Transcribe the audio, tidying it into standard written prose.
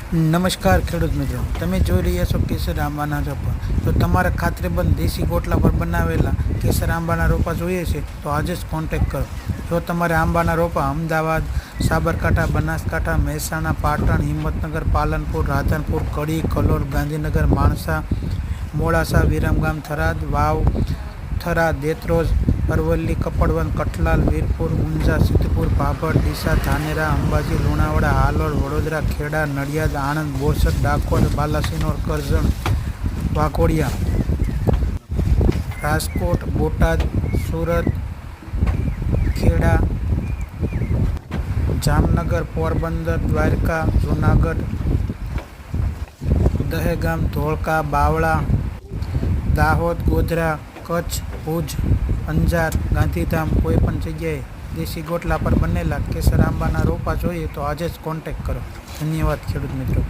નમસ્કાર ખેડૂત મિત્રો, તમે જોઈ રહ્યા છો કેસર આંબાના રોપા. તો તમારે ખાતરીબંધ દેશી ગોટલા પર બનાવેલા કેસર આંબાના રોપા જોઈએ છે તો આજે જ કોન્ટેક્ટ કરો. જો તમારે આંબાના રોપા અમદાવાદ, સાબરકાંઠા, બનાસકાંઠા, મહેસાણા, પાટણ, હિંમતનગર, પાલનપુર, રાધનપુર, કડી, કલોલ, ગાંધીનગર, માણસા, મોડાસા, વિરમગામ, થરાદ, વાવ, થરા, દેત્રોજ, અરવલ્લી, કપડવંત, કઠલાલ, વીરપુર, ઊંઝા, સિદ્ધપુર, ભાભર, ડીસા, ધાનેરા, અંબાજી, લુણાવાડા, હાલોલ, વડોદરા, ખેડા, નડિયાદ, આણંદ, બોરસદ, ડાકોર, બાલાસિનોર, કરજણ, વાઘોડિયા, રાજકોટ, બોટાદ, સુરત, ખેડા, જામનગર, પોરબંદર, દ્વારકા, જૂનાગઢ, દહેગામ, ધોળકા, બાવળા, દાહોદ, ગોધરા, કચ્છ, ભુજ, અંજાર, ગાંધીધામ, કોઈ પણ જગ્યાએ દેશી ગોટલા પર બનેલા કેસર આંબાના રોપા જોઈએ તો આજે જ કોન્ટેક્ટ કરો. ધન્યવાદ ખેડૂત મિત્રો.